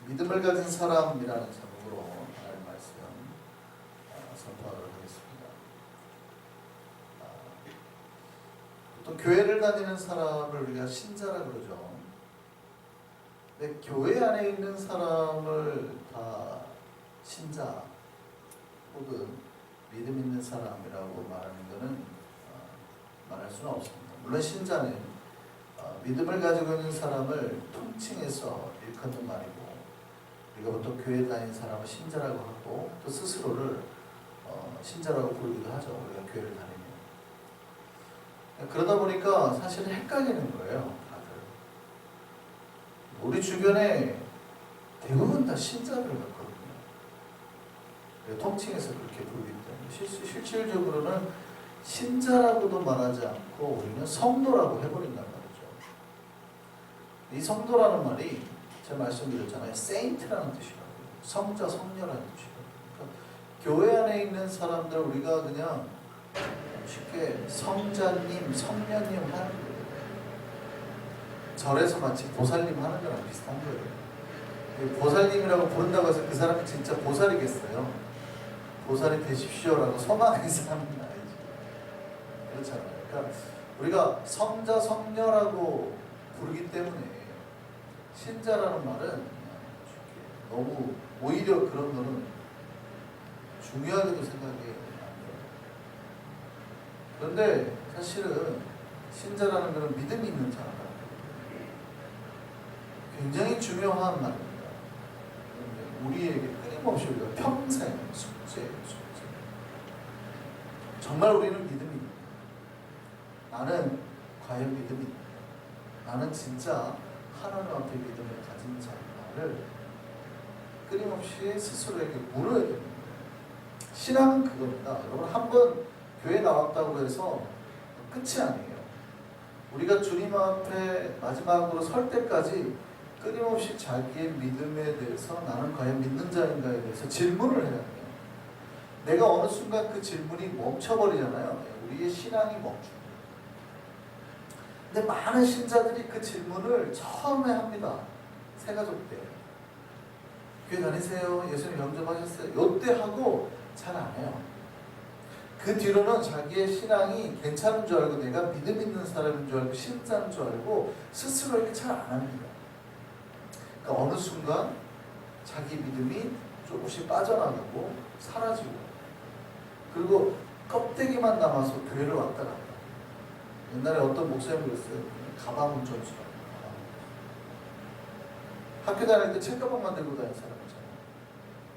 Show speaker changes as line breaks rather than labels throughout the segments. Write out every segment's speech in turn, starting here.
믿음을 가진 사람이라는 제목으로 오늘 말씀 선포하도록 하겠습니다. 보통 교회를 다니는 사람을 우리가 신자라 그러죠. 근데 교회 안에 있는 사람을 다 신자 혹은 믿음 있는 사람이라고 말하는 것은 말할 수는 없습니다. 물론 신자는 믿음을 가지고 있는 사람을 통칭해서 일컫는 말이고, 우리가 보통 교회 다니는 사람을 신자라고 하고 또 스스로를 신자라고 부르기도 하죠. 우리가 교회를 다니면. 그러다 보니까 사실은 헷갈리는 거예요. 다들. 우리 주변에 대부분 다 신자를 갖거든요. 통칭해서 그렇게 부르기 때문에 실질적으로는 신자라고도 말하지 않고 우리는 성도라고 해버린단 말이죠. 이 성도라는 말이 제가 말씀드렸잖아요. 세인트라는 뜻이라고요. 성자, 성녀라는 뜻이라고요. 그러니까 교회 안에 있는 사람들 우리가 그냥 쉽게 성자님, 성녀님 하는 거예요. 절에서 마치 보살님 하는 거랑 비슷한 거예요. 보살님이라고 부른다고 해서 그 사람이 진짜 보살이겠어요? 보살이 되십시오라고 소망해서 하는 건 아니지. 그렇잖아요. 그러니까 우리가 성자, 성녀라고 부르기 때문에 신자라는 말은 너무 오히려 그런 거는 중요하게도 생각이 안 돼요. 그런데 사실은 신자라는 것은 믿음이 있는 사람, 굉장히 중요한 말입니다. 우리에게 끊임없이 우리가 평생 숙제예요. 정말 우리는 믿음이 있다. 나는 과연 믿음이 있다. 나는 진짜 하나님 앞에 믿음을 가진 자인가를 끊임없이 스스로에게 물어야 됩니다. 신앙은 그겁니다. 여러분, 한번 교회 나왔다고 해서 끝이 아니에요. 우리가 주님 앞에 마지막으로 설 때까지 끊임없이 자기의 믿음에 대해서 나는 과연 믿는 자인가에 대해서 질문을 해야 돼요. 내가 어느 순간 그 질문이 멈춰버리잖아요. 우리의 신앙이 멈춥니다. 근데 많은 신자들이 그 질문을 처음에 합니다. 새가족 때. 교회 다니세요? 예수님 영접하셨어요? 요때 하고 잘 안 해요. 그 뒤로는 자기의 신앙이 괜찮은 줄 알고 내가 믿음 있는 사람인 줄 알고 신자인 줄 알고 스스로에게 잘 안 합니다. 그러니까 어느 순간 자기 믿음이 조금씩 빠져나가고 사라지고, 그리고 껍데기만 남아서 교회를 왔다 갔다. 옛날에 어떤 목사님이 그랬어요. 가방 운전수라고. 학교 다닐 때 책가방만 들고 다니는 사람 있잖아요.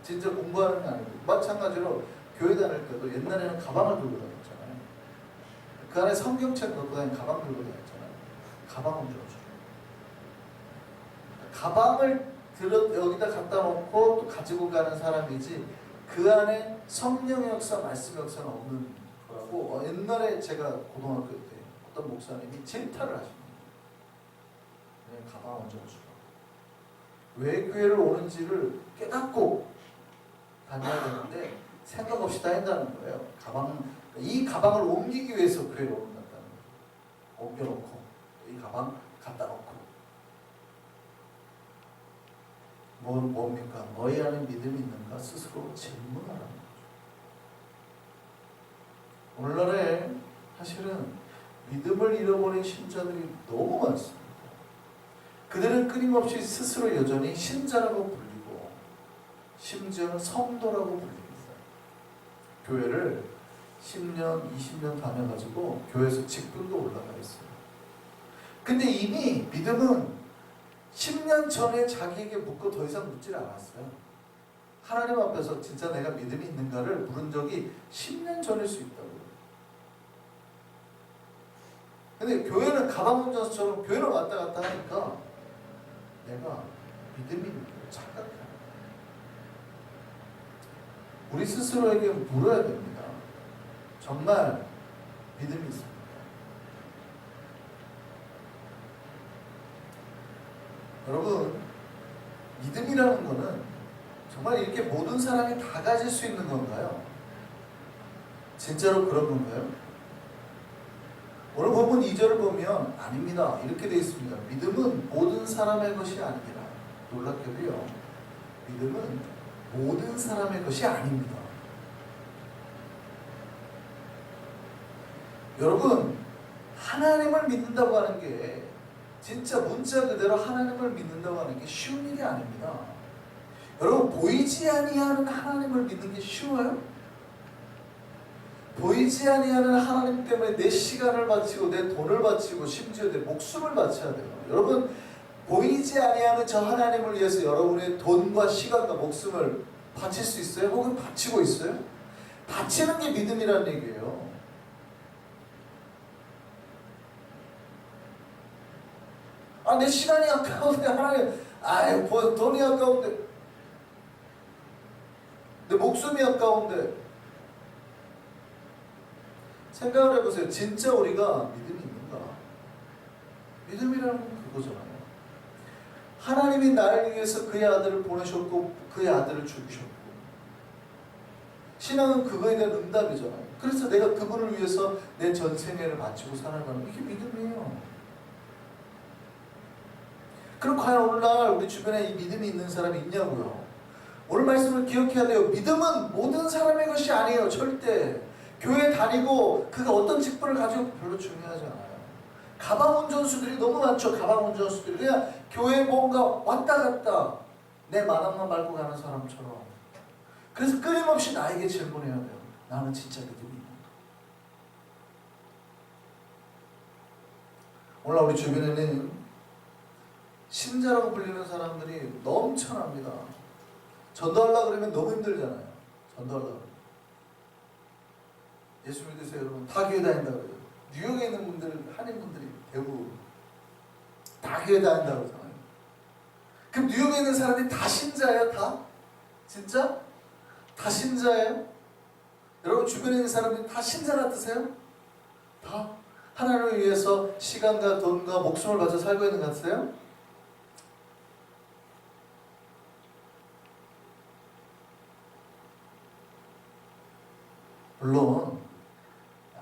진짜 공부하는 게 아니고. 마찬가지로 교회 다닐 때도 옛날에는 가방을 들고 다녔잖아요. 그 안에 성경책 넣고 다니는 가방 들고 다녔잖아요. 가방 운전수. 가방을 여기다 갖다 놓고 또 가지고 가는 사람이지 그 안에 성령의 역사, 말씀의 역사는 없는 거라고 옛날에 제가 고등학교 때 어떤 목사님이 질타를 하십니다. 가방 운전수라고. 왜 교회를 오는지를 깨닫고 다녀야 되는데 생각 없이 다닌다는 거예요. 이 가방을 옮기기 위해서 교회를 오는다는 거예요. 옮겨놓고 이 가방 갖다 놓고. 뭡니까? 너희 안에 믿음이 있는가? 스스로 질문하라는 거죠. 오늘날에 사실은 믿음을 잃어버린 신자들이 너무 많습니다. 그들은 끊임없이 스스로 여전히 신자라고 불리고 심지어는 성도라고 불립니다. 교회를 10년, 20년 다녀가지고 교회에서 직분도 올라가 있어요. 근데 이미 믿음은 10년 전에 자기에게 묻고 더 이상 묻질 않았어요. 하나님 앞에서 진짜 내가 믿음이 있는가를 물은 적이 10년 전일 수 있다고요. 근데 교회는 가방 운전수처럼 교회를 왔다 갔다 하니까 내가 믿음이 있는 걸 착각해요. 우리 스스로에게 물어야 됩니다. 정말 믿음이 있습니다. 여러분, 믿음이라는 거는 정말 이렇게 모든 사람이 다 가질 수 있는 건가요? 진짜로 그런 건가요? 오늘 본문 2절을 보면 아닙니다. 이렇게 되어 있습니다. 믿음은 모든 사람의 것이 아니라, 놀랍게도요, 믿음은 모든 사람의 것이 아닙니다. 여러분, 하나님을 믿는다고 하는 게 진짜 문자 그대로 하나님을 믿는다고 하는 게 쉬운 일이 아닙니다. 여러분, 보이지 아니하는 하나님을 믿는 게 쉬워요? 보이지 아니하는 하나님 때문에 내 시간을 바치고 내 돈을 바치고 심지어 내 목숨을 바쳐야 돼요. 여러분, 보이지 아니하는 저 하나님을 위해서 여러분의 돈과 시간과 목숨을 바칠 수 있어요? 혹은 바치고 있어요? 바치는 게 믿음이라는 얘기예요. 아, 내 시간이 아까운데 하나님, 돈이 아까운데, 내 목숨이 아까운데. 생각을 해보세요. 진짜 우리가 믿음이 있는가? 믿음이라는 건 그거잖아요. 하나님이 나를 위해서 그의 아들을 보내셨고 그의 아들을 죽이셨고, 신앙은 그거에 대한 응답이잖아요. 그래서 내가 그분을 위해서 내 전생애를 바치고 살아가는 이게 믿음이에요. 그럼 과연 오늘날 우리 주변에 이 믿음이 있는 사람이 있냐고요? 오늘 말씀을 기억해야 돼요. 믿음은 모든 사람의 것이 아니에요. 절대. 교회 다니고 그가 어떤 직분을 가지고 별로 중요하지 않아요. 가방 운전수들이 너무 많죠. 가방 운전수들이 그냥 교회에 뭔가 왔다 갔다 내 마당만 밟고 가는 사람처럼. 그래서 끊임없이 나에게 질문해야 돼요. 나는 진짜 믿음이 있는가? 오늘 우리 주변에는 신자라고 불리는 사람들이 넘쳐납니다. 전도하려고 그러면 너무 힘들잖아요. 전도하려고 그러면. 예수 믿으세요 여러분. 다 교회 다닌다고 그래요. 뉴욕에 있는 분들, 한인분들이 대부분 다 교회 다닌다고 그러잖아요. 그럼 뉴욕에 있는 사람들이 다 신자예요? 다? 진짜? 다 신자예요? 여러분 주변에 있는 사람들이 다 신자 같으세요? 다? 하나님을 위해서 시간과 돈과 목숨을 바쳐 살고 있는 것 같으세요? 물론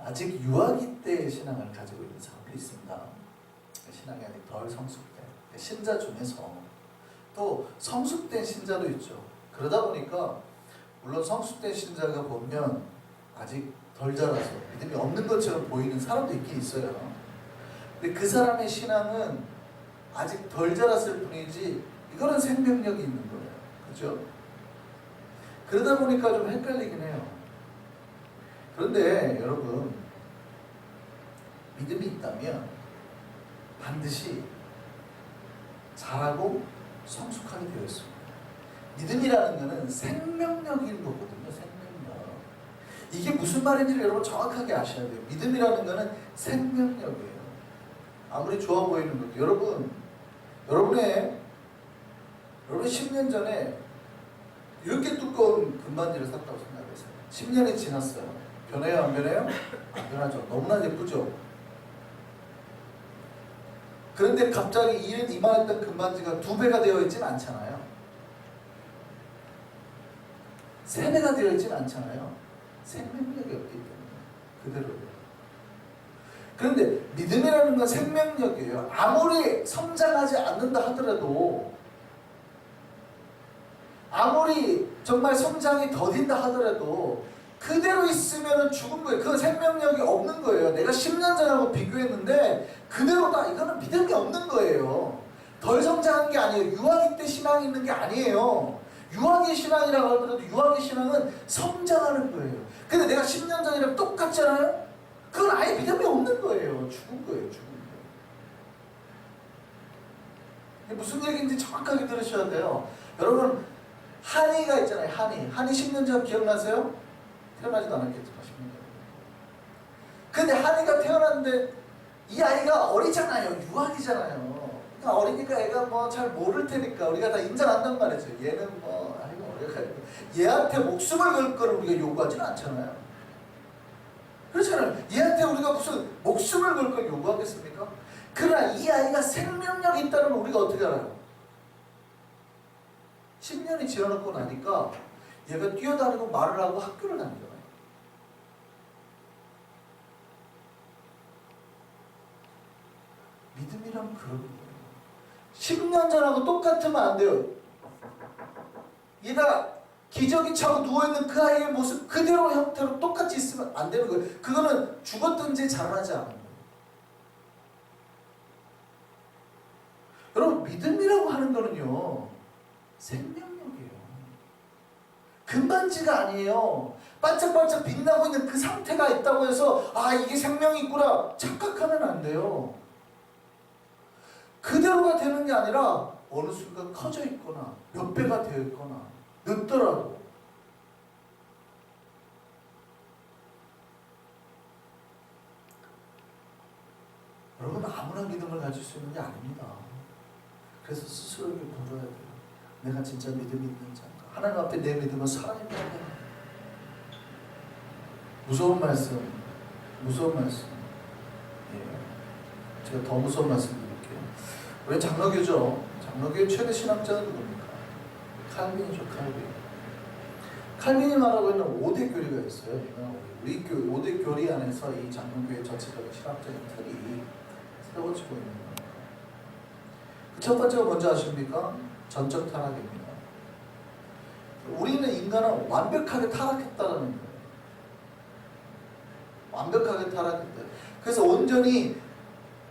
아직 유아기 때의 신앙을 가지고 있는 사람들이 있습니다. 신앙이 아직 덜 성숙된 신자 중에서 또 성숙된 신자도 있죠. 그러다 보니까 물론 성숙된 신자가 보면 아직 덜 자라서 믿음이 없는 것처럼 보이는 사람도 있긴 있어요. 근데 그 사람의 신앙은 아직 덜 자랐을 뿐이지 이거는 생명력이 있는 거예요. 그렇죠? 그러다 보니까 좀 헷갈리긴 해요. 그런데 여러분, 믿음이 있다면 반드시 잘하고 성숙하게 되어 있습니다. 믿음이라는 것은 생명력인 거거든요. 생명력. 이게 무슨 말인지를 여러분 정확하게 아셔야 돼요. 믿음이라는 것은 생명력이에요. 아무리 좋아 보이는 것도 여러분의 10년 전에 이렇게 두꺼운 금반지를 샀다고 생각해보세요. 10년이 지났어요. 변해요? 안 변해요? 안 변하죠. 너무나 예쁘죠? 그런데 갑자기 이만했던 금반지가 2배가 되어 있지는 않잖아요. 3배가 되어 있지는 않잖아요. 생명력이 없기 때문에 그대로예요. 그런데 믿음이라는 건 생명력이에요. 아무리 성장하지 않는다 하더라도, 아무리 정말 성장이 더딘다 하더라도 그대로 있으면 죽은 거예요. 그건 생명력이 없는 거예요. 내가 10년 전하고 비교했는데 그대로다. 이거는 믿음이 없는 거예요. 덜 성장한 게 아니에요. 유아기 때 신앙이 있는 게 아니에요. 유아기 신앙이라고 하더라도 유아기 신앙은 성장하는 거예요. 근데 내가 10년 전이랑 똑같잖아요? 그건 아예 믿음이 없는 거예요. 죽은 거예요. 죽은 거예요. 무슨 얘기인지 정확하게 들으셔야 돼요. 여러분, 한이가 있잖아요. 한이 10년 전 기억나세요? 태어나지도 않았겠지만 10년 전. 근데 한이가 태어났는데 이 아이가 어리잖아요. 유아기잖아요. 그러니까 어리니까 애가 뭐 잘 모를 테니까 우리가 다 인정한단 말이죠. 얘는 뭐 아이가 어려가지고 얘한테 목숨을 걸 거를 우리가 요구하지는 않잖아요. 그렇잖아요. 얘한테 우리가 무슨 목숨을 걸 걸 요구하겠습니까? 그러나 이 아이가 생명력이 있다는 걸 우리가 어떻게 알아요? 10년이 지나고 나니까 얘가 뛰어다니고 말을 하고 학교를 다니잖아요. 믿음이란 그런 거예요. 10년 전하고 똑같으면 안 돼요. 얘가 기저귀 차고 누워있는 그 아이의 모습 그대로 형태로 똑같이 있으면 안 되는 거예요. 그거는 죽었든지 자라나지 않은 거예요. 여러분, 믿음이라고 하는 거는요, 생명력이에요. 금반지가 아니에요. 반짝반짝 빛나고 있는 그 상태가 있다고 해서 아, 이게 생명이 있구나 착각하면 안 돼요. 그대로가 되는 게 아니라 어느 순간 커져 있거나 몇 배가 되어 있거나 늦더라도. 여러분, 아무나 믿음을 가질 수 있는 게 아닙니다. 그래서 스스로에게 물어야 돼요. 내가 진짜 믿음이 있는 자인가? 하나님 앞에 내 믿음은 살아있는 자인가? 무서운 말씀. 예. 제가 더 무서운 말씀 드릴게요. 우리 장로교죠. 장로교의 최대 신학자는 누굽니까? 칼빈이죠, 칼빈. 칼빈이 말하고 있는 5대 교리가 있어요. 우리 5대 교리 안에서 이 장로교의 전체적인 신학적인 틀이 세워지고 있는 거예요. 첫 번째가 뭔지 아십니까? 전적 타락입니다. 우리는 인간은 완벽하게 타락했다는 거예요. 완벽하게 타락했다. 그래서 온전히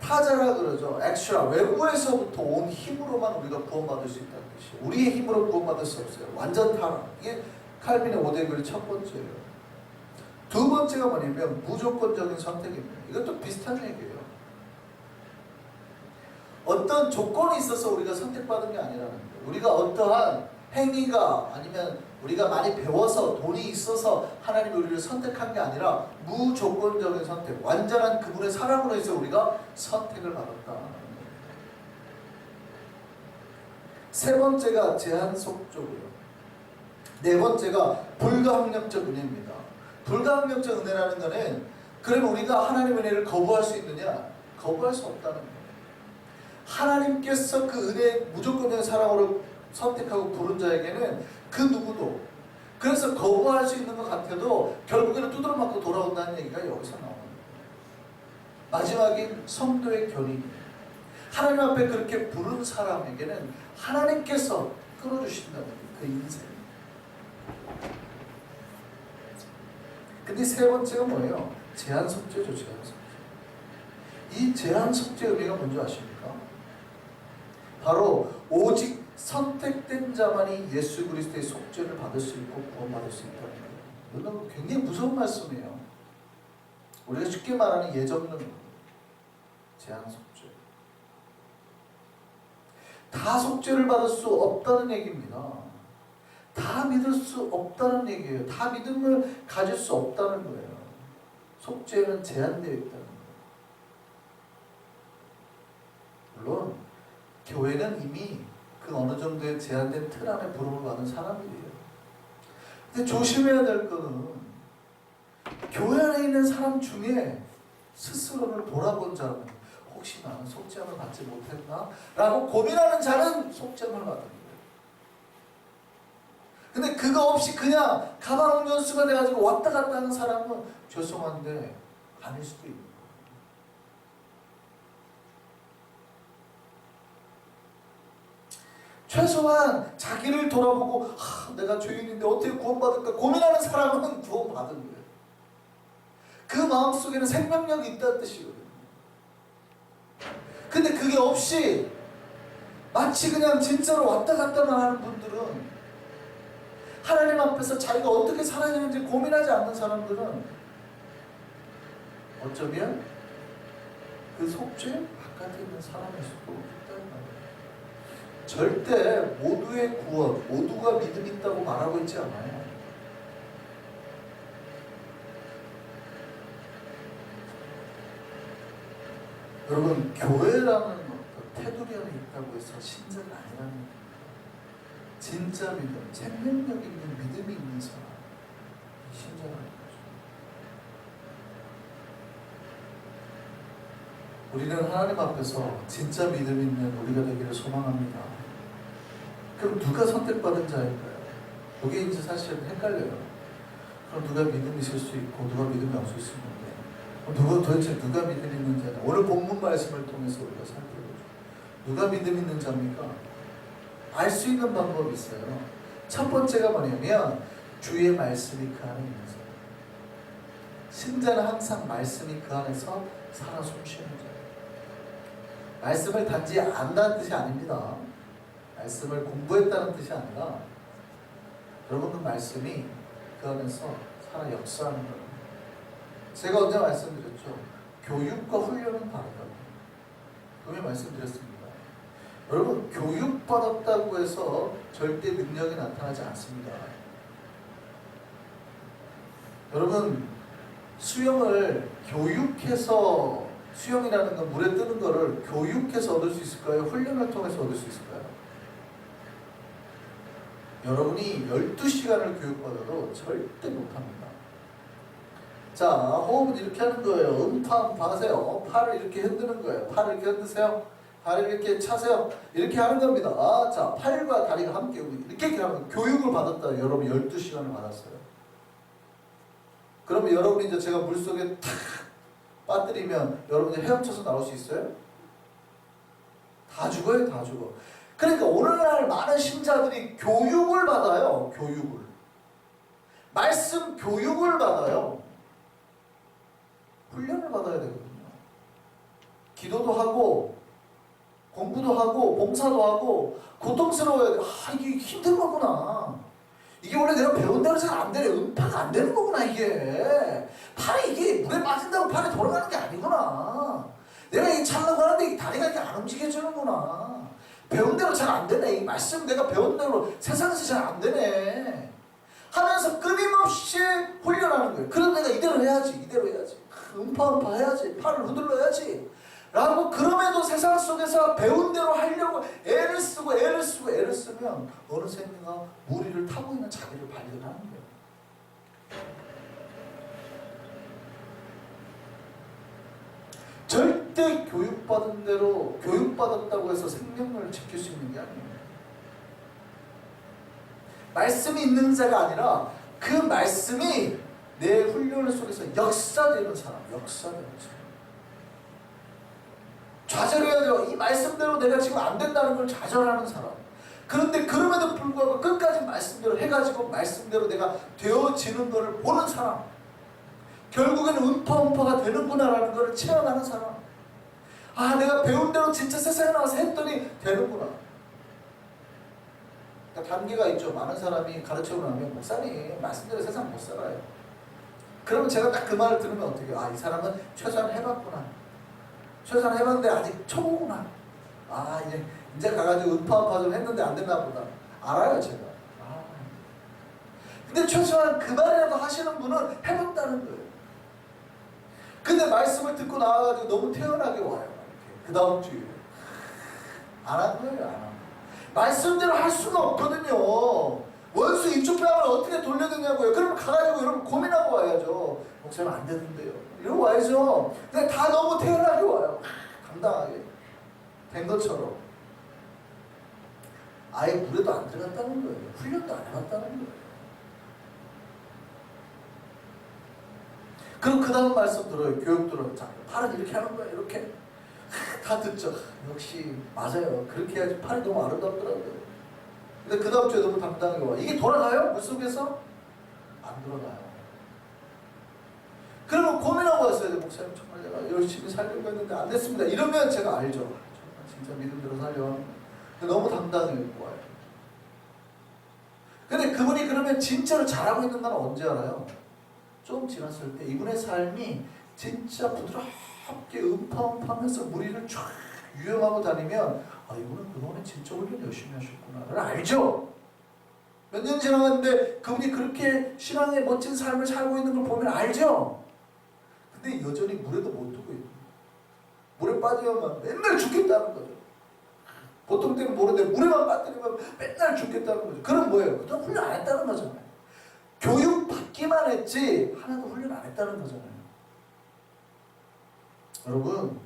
타자라 그러죠. 엑스트라, 외부에서부터 온 힘으로만 우리가 구원받을 수 있다는 뜻이에요. 우리의 힘으로 구원받을 수 없어요. 완전 타락. 이게 칼빈의 5대 교리 첫 번째예요. 두 번째가 뭐냐면 무조건적인 선택입니다. 이것도 비슷한 얘기예요. 어떤 조건이 있어서 우리가 선택받은 게 아니라는 거예요. 우리가 어떠한 행위가 아니면 우리가 많이 배워서 돈이 있어서 하나님이 우리를 선택한 게 아니라 무조건적인 선택, 완전한 그분의 사랑으로 해서 우리가 선택을 받았다. 세 번째가 제한속적이요. 네 번째가 불가항력적 은혜입니다. 불가항력적 은혜라는 것은 그러면 우리가 하나님의 은혜를 거부할 수 있느냐? 거부할 수 없다는 거예요. 하나님께서 그 은혜의 무조건적인 사랑으로 선택하고 부른 자에게는 그 누구도, 그래서 거부할 수 있는 것 같아도 결국에는 두드러 맞고 돌아온다는 얘기가 여기서 나오는 거예요. 마지막인 성도의 견인. 하나님 앞에 그렇게 부른 사람에게는 하나님께서 끌어주신다는 그 인생. 근데 세 번째가 뭐예요? 제한속죄죠, 제한속죄. 이 제한속죄의 의미가 뭔지 아십니까? 바로 오직 선택된 자만이 예수 그리스도의 속죄를 받을 수 있고 구원받을 수 있다는 거예요. 이건 굉장히 무서운 말씀이에요. 우리가 쉽게 말하는 예정론, 제한속죄. 다 속죄를 받을 수 없다는 얘기입니다. 다 믿을 수 없다는 얘기예요. 다 믿음을 가질 수 없다는 거예요. 속죄는 제한되어 있다는 거예요. 물론 교회는 이미 그 어느 정도의 제한된 틀 안에 부름을 받은 사람들이에요. 근데 조심해야 될 거는 교회 안에 있는 사람 중에 스스로를 돌아본 자는 혹시 나는 속죄함을 받지 못했나? 라고 고민하는 자는 속죄함을 받는 거예요. 근데 그거 없이 그냥 가방운전수가 돼가지고 왔다 갔다 하는 사람은 죄송한데 아닐 수도 있는 거예요. 최소한 자기를 돌아보고 내가 죄인인데 어떻게 구원받을까 고민하는 사람은 구원받은 거예요. 그 마음속에는 생명력이 있다는 뜻이거든요. 근데 그게 없이 마치 그냥 진짜로 왔다 갔다만 하는 분들은, 하나님 앞에서 자기가 어떻게 살아야 되는지 고민하지 않는 사람들은 어쩌면 그 속죄 바깥에 있는 사람일 수도 있다는 말이에요. 절대 모두의 구원, 모두가 믿음이 있다고 말하고 있지 않아요. 여러분, 교회라는 어떤 테두리 안에 있다고 해서 신자가 아니라는 거예요. 진짜 믿음, 생명력 있는 믿음이 있는 사람, 신자라는 거죠. 우리는 하나님 앞에서 진짜 믿음 있는 우리가 되기를 소망합니다. 그럼 누가 선택받은 자일까요? 이게 이제 사실 헷갈려요. 그럼 누가 믿음이 있을 수 있고 누가 믿음이 없을 수 있는데 도대체 누가 믿음 있는 자냐? 오늘 본문 말씀을 통해서 우리가 살펴보죠. 누가 믿음 있는 자입니까? 알 수 있는 방법이 있어요. 첫 번째가 뭐냐면 주의 말씀이 그 안에 있는 사람. 신자는 항상 말씀이 그 안에서 살아 숨쉬는 자예요. 말씀을 단지 안다는 뜻이 아닙니다. 말씀을 공부했다는 뜻이 아니라 여러분 그 말씀이 그 안에서 살아 역사하는 거예요. 제가 언제 말씀드렸죠? 교육과 훈련은 다르다고. 분명히 말씀드렸습니다. 여러분 교육받았다고 해서 절대 능력이 나타나지 않습니다. 여러분 수영을 교육해서, 수영이라는 건 물에 뜨는 거를 교육해서 얻을 수 있을까요? 훈련을 통해서 얻을 수 있을까요? 여러분이 12시간을 교육받아도 절대 못합니다. 자, 호흡은 이렇게 하는 거예요. 음파 하세요. 팔을 이렇게 흔드는 거예요. 팔을 이렇게 흔드세요. 다리를 이렇게 차세요. 이렇게 하는 겁니다. 자, 팔과 다리가 함께 이렇게 하면 교육을 받았다. 여러분 12시간을 받았어요. 그러면 여러분이 이제 제가 물속에 탁 빠뜨리면 여러분이 헤엄쳐서 나올 수 있어요? 다 죽어요, 다 죽어. 그러니까 오늘날 많은 신자들이 교육을 받아요. 교육을. 말씀 교육을 받아요. 훈련을 받아야 되거든요. 기도도 하고 공부도 하고 봉사도 하고 고통스러워야 돼. 아, 이게 힘든 거구나. 이게 원래 내가 배운 대로 잘 안 되네. 음파가 안 되는 거구나 이게. 팔이 이게 물에 빠진다고 팔이 돌아가는 게 아니구나. 내가 이게 차려고 하는데 다리가 이렇게 안 움직여지는구나. 배운 대로 잘 안 되네. 이 말씀 내가 배운 대로 세상에서 잘 안 되네. 하면서 끊임없이 훈련하는 거예요. 그럼 내가 이대로 해야지. 이대로 해야지. 음파 해야지. 팔을 휘둘러야지. 라고 그럼에도 세상 속에서 배운 대로 하려고 애를 쓰면 어느새 내가 무리를 타고 있는 자기를 발견하는 거예요. 절대 교육받은 대로 교육받았다고 해서 생명력을 지킬 수 있는 게 아니에요. 말씀이 있는 자가 아니라 그 말씀이 내 훈련 속에서 역사되는 사람, 역사되는 사람. 좌절해야 돼요. 이 말씀대로 내가 지금 안 된다는 걸 좌절하는 사람. 그런데 그럼에도 불구하고 끝까지 말씀대로 해가지고 말씀대로 내가 되어지는 것을 보는 사람. 결국에는 음파가 되는구나라는 것을 체험하는 사람. 아, 내가 배운 대로 진짜 세상에 나와서 했더니 되는구나. 그러니까 단계가 있죠. 많은 사람이 가르치고 나면 목사님 말씀대로 세상 못 살아요. 그러면 제가 딱 그 말을 들으면 어떻게 해요? 아, 이 사람은 최소한 해봤구나. 최소한 해봤는데 아직 초보구나. 아, 이제 가가지고 음파 좀 했는데 안 됐나 보다. 알아요, 제가. 아. 근데 최소한 그 말이라도 하시는 분은 해봤다는 거예요. 근데 말씀을 듣고 나와가지고 너무 태연하게 와요. 그 다음 주에. 안 한 거예요, 안 한 거예요. 말씀대로 할 수가 없거든요. 원수 이쪽 뺨을 어떻게 돌려야 되냐고요. 그러면 가가지고 여러분 고민하고 와야죠. 목사님 안 되는데요. 이러고 와야죠. 근데 다 너무 태연하게 와요. 당당하게. 된 것처럼. 아예 물에도 안 들어갔다는 거예요. 훈련도 안 해봤다는 거예요. 그럼 그 다음 말씀 들어요. 교육 들어요. 자, 팔은 이렇게 하는 거예요. 이렇게. 다 듣죠. 역시 맞아요. 그렇게 해야지. 팔이 너무 아름답더라고요. 근데 그 다음 주에 너무 당당하게 와. 이게 돌아가요? 물속에서? 안 돌아가요. 그러면 고민하고 왔어야 돼. 목사님 정말 내가 열심히 살려고 했는데 안 됐습니다. 이러면 제가 알죠. 정말 진짜 믿음대로 살려고 근데 너무 당당하게 와요. 근데 그분이 그러면 진짜로 잘하고 있는 건 언제 알아요? 좀 지났을 때 이분의 삶이 진짜 부드럽게 음파하면서 무리를 쫙 유영하고 다니면 아, 이분은 그동안에 진짜 훈련 열심히 하셨구나를 알죠? 몇 년 지나갔는데 그분이 그렇게 신앙의 멋진 삶을 살고 있는 걸 보면 알죠? 근데 여전히 물에도 못 두고 있는 물에 빠지면 맨날 죽겠다는 거죠. 보통 때는 모르는데 물에만 빠뜨리면 맨날 죽겠다는 거죠. 그럼 뭐예요? 그동안 훈련 안 했다는 거잖아요. 교육 받기만 했지 하나도 훈련 안 했다는 거잖아요. 여러분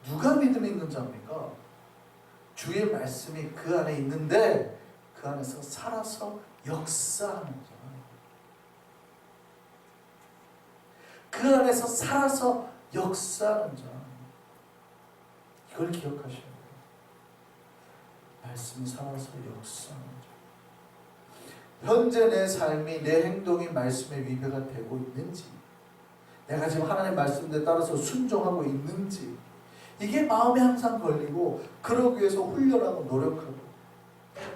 누가 믿음이 있는 자입니까? 주의 말씀이 그 안에 있는데 그 안에서 살아서 역사하는 자. 그 안에서 살아서 역사하는 자. 이걸 기억하셔야 돼요. 말씀이 살아서 역사하는 자. 현재 내 삶이, 내 행동이 말씀에 위배가 되고 있는지, 내가 지금 하나님 말씀에 따라서 순종하고 있는지, 이게 마음에 항상 걸리고, 그러기 위해서 훈련하고 노력하고,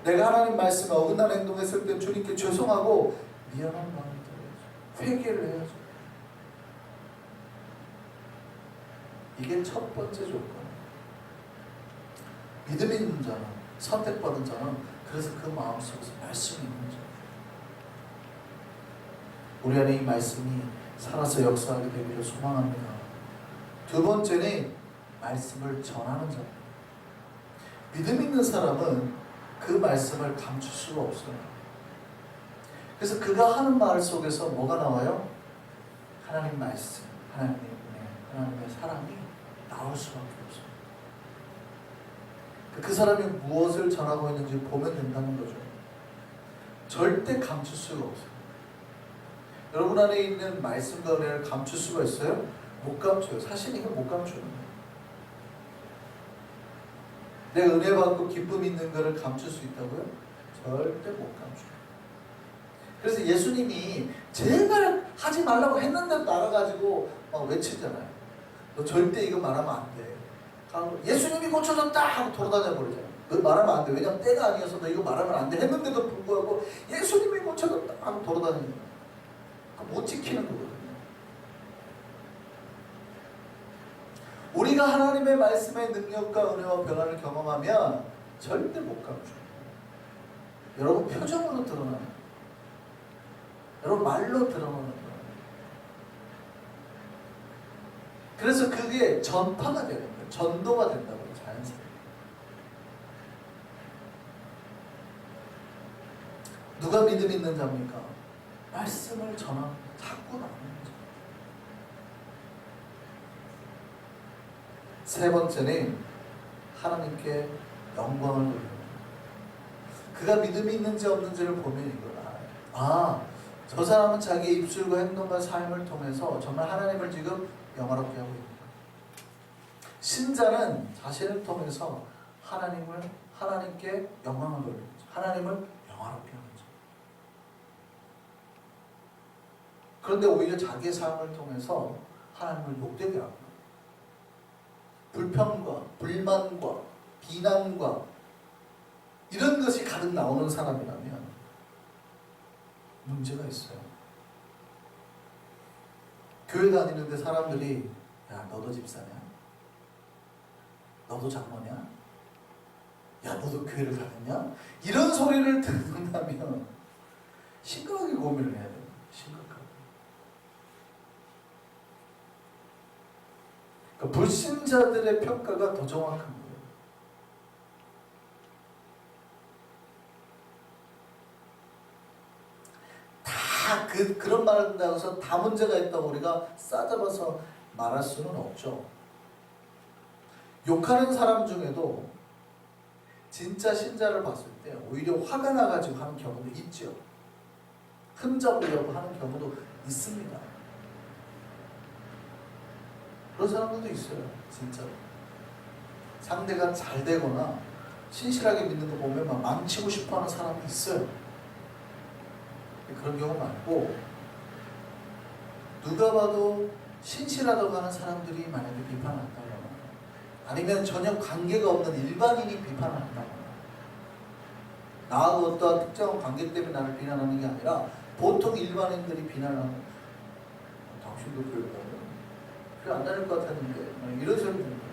내가 하나님 말씀에 어긋난 행동했을 때 주님께 죄송하고 미안한 마음이 들어야죠. 회개를 해야죠. 이게 첫 번째 조건. 믿음 있는 자는, 선택받은 자는 그래서 그 마음속에서 말씀이 있는 자. 우리 안에 이 말씀이 살아서 역사하게 되기를 소망합니다. 두 번째는 말씀을 전하는 자. 믿음 있는 사람은 그 말씀을 감출 수가 없어요. 그래서 그가 하는 말 속에서 뭐가 나와요? 하나님 말씀, 하나님의 은혜, 하나님의 사랑이 나올 수밖에 없어요. 그 사람이 무엇을 전하고 있는지 보면 된다는 거죠. 절대 감출 수가 없어요. 여러분 안에 있는 말씀과 은혜를 감출 수가 있어요? 못 감춰요. 사실 이거 못 감춰요. 내 은혜 받고 기쁨 있는 것을 감출 수 있다고요? 절대 못 감춰요. 그래서 예수님이 제발 하지 말라고 했는데도 알아가지고 막 외치잖아요. 너 절대 이거 말하면 안 돼. 예수님이 고쳐줬다 하고 돌아다녀 버리잖아요. 너 말하면 안 돼. 왜냐면 때가 아니어서 너 이거 말하면 안 돼 했는데도 불구하고 예수님이 고쳐줬다 하고 돌아다니는 거예요. 못 지키는 거거든요. 우리가 하나님의 말씀의 능력과 은혜와 변화를 경험하면 절대 못 감춰요. 여러분 표정으로 드러나는, 여러분 말로 드러나는 거예요. 그래서 그게 전파가 되는 거예요. 전도가 된다고요. 자연스럽게. 누가 믿음 있는 자입니까? 말씀을 전하는, 자꾸 나오는 거죠. 세 번째는 하나님께 영광을 돌립니다. 그가 믿음이 있는지 없는지를 보면 이걸 알아요. 저 사람은 자기 입술과 행동과 삶을 통해서 정말 하나님을 지금 영화롭게 하고 있는 거예요. 신자는 자신을 통해서 하나님께 영광을 돌리는 거죠. 하나님을 영화롭게 하는 거죠. 그런데 오히려 자기의 삶을 통해서 하나님을 욕되게 하고, 불평과 불만과 비난과 이런 것이 가득 나오는 사람이라면 문제가 있어요. 교회 다니는데 사람들이 야 너도 집사냐? 너도 장로냐? 야 너도 교회를 다녔냐? 이런 소리를 듣는다면 심각하게 고민을 해야 돼요. 심각하게. 그러니까 불신자들의 평가가 더 정확한 거예요. 그런 말을 한다고 다 문제가 있다고 우리가 싸잡아서 말할 수는 없죠. 욕하는 사람 중에도 진짜 신자를 봤을 때 오히려 화가 나가지고 하는 경우도 있죠. 흠잡으려고 하는 경우도 있습니다. 그런 사람들도 있어요. 진짜로. 상대가 잘 되거나 신실하게 믿는 거 보면 막 망치고 싶어하는 사람이 있어요. 그런 경우 많고, 누가 봐도 신실하다고 하는 사람들이 만약에 비판을 한다거나 아니면 전혀 관계가 없는 일반인이 비판을 한다거나, 나하고 어떠한 특정한 관계 때문에 나를 비난하는 게 아니라 보통 일반인들이 비난하는, 당신도 교회 가면 교회 안 다닐 것 같았는데 이런 소리 듣는 거예요.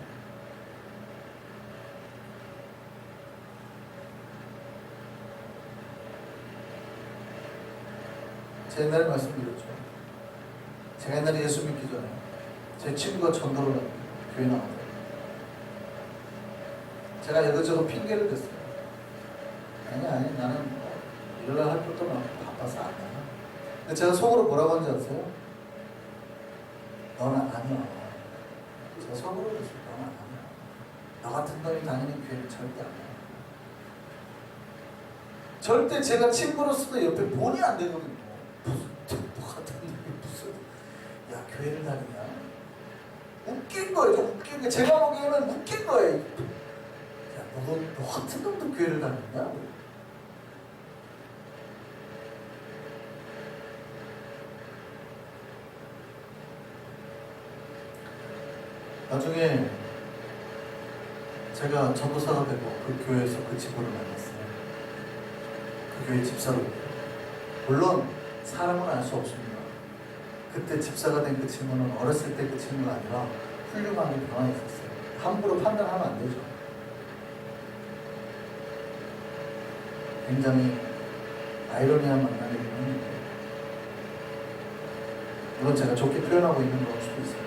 제가 옛날에 말씀드렸죠. 제가 옛날에 예수 믿기 전에 제 친구가 전도를 합니다. 교회 나왔어요. 제가 이것저것 핑계를 댔어요. 아니 나는 일을 할 것도 많고 바빠서 안 나가. 근데 제가 속으로 뭐라고 하는지 아세요? 너는 아니야. 제가 속으로 그랬어요. 너는 아니야. 너 같은 놈이 다니는 교회는 절대 안 가. 절대 제가 친구로서도 옆에 본이 안 되거든요. 너 같은 놈이 무슨 야 교회를 다니냐? 웃긴 거예요. 웃긴 게 제가 보기에는 웃긴 거예요. 야 너 같은 놈도 교회를 다니냐? 나중에 제가 전도사가 되고 그 교회에서 그 직원을 만났어요. 그 교회 집사로. 물론 사람은 알 수 없습니다. 그때 집사가 된 그 친구는 어렸을 때 그 친구가 아니라 훌륭하게 변화 있었어요. 함부로 판단하면 안 되죠. 굉장히 아이러니한 만남이긴 합니다. 물론 제가 좋게 표현하고 있는 걸 수도 있습니다.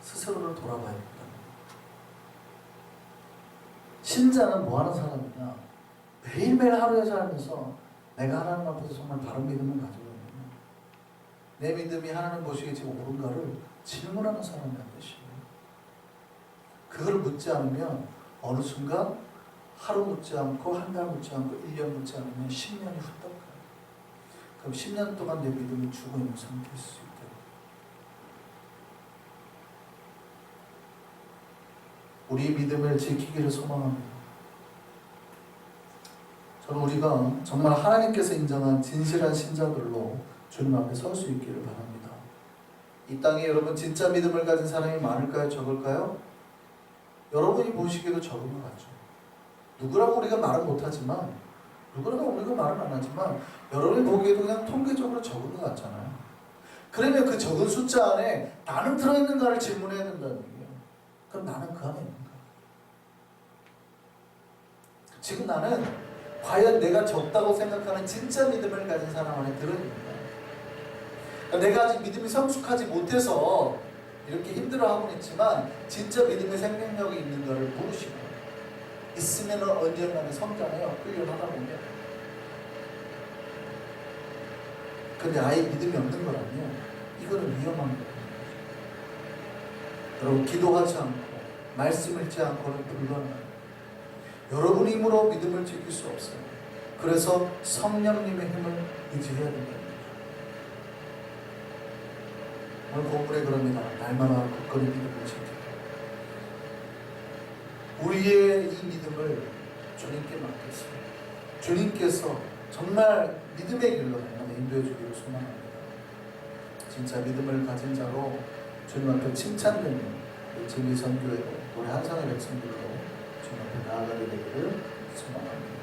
스스로를 돌아봐야 된다. 신자는 뭐 하는 사람이냐? 매일매일 하루에 살면서 내가 하나님 앞에서 정말 바른 믿음을 가지고 있느냐? 내 믿음이 하나님 보시기에 지금 옳은가를 질문하는 사람이라는 것이에요. 그걸 묻지 않으면 어느 순간 하루 묻지 않고 한 달 묻지 않고 1년 묻지 않으면 10년이 훌떡 가요. 그럼 10년 동안 내 믿음이 죽어 있는 상태일 수 있다. 우리 믿음을 지키기를 소망합니다. 저는 우리가 정말 하나님께서 인정한 진실한 신자들로 주님 앞에 설 수 있기를 바랍니다. 이 땅에 여러분 진짜 믿음을 가진 사람이 많을까요? 적을까요? 여러분이 보시기에도 적은 것 같죠. 누구라고 우리가 말은 못하지만, 누구라고 우리가 말은 안 하지만 여러분이 보기에도 그냥 통계적으로 적은 것 같잖아요. 그러면 그 적은 숫자 안에 나는 들어있는가를 질문해야 된다는 얘기예요. 그럼 나는 그 안에 있는가? 지금 나는 과연 내가 적다고 생각하는 진짜 믿음을 가진 사람 안에 들어있는가? 그러니까 내가 아직 믿음이 성숙하지 못해서 이렇게 힘들어하고는 있지만 진짜 믿음의 생명력이 있는가를 모르시고 있으면 언젠가는 성장해요. 훈련하다 보면. 근데 아예 믿음이 없는 거라면 이거는 위험한 거예요. 여러분 기도하지 않고 말씀 읽지 않고는 불가능해요. 여러분 힘으로 믿음을 지킬 수 없어요. 그래서 성령님의 힘을 의지해야 된다. 오늘 본문에 그럽니다. 날마다 굳건히 믿음을 지키라. 우리의 이 믿음을 주님께 맡겼습니다. 주님께서 정말 믿음의 길로 인도해 주기를 소망합니다. 진짜 믿음을 가진 자로 주님 앞에 칭찬되는 진리선교회로 우리 한상의 백성들로 주님 앞에 나아가게 되기를 소망합니다.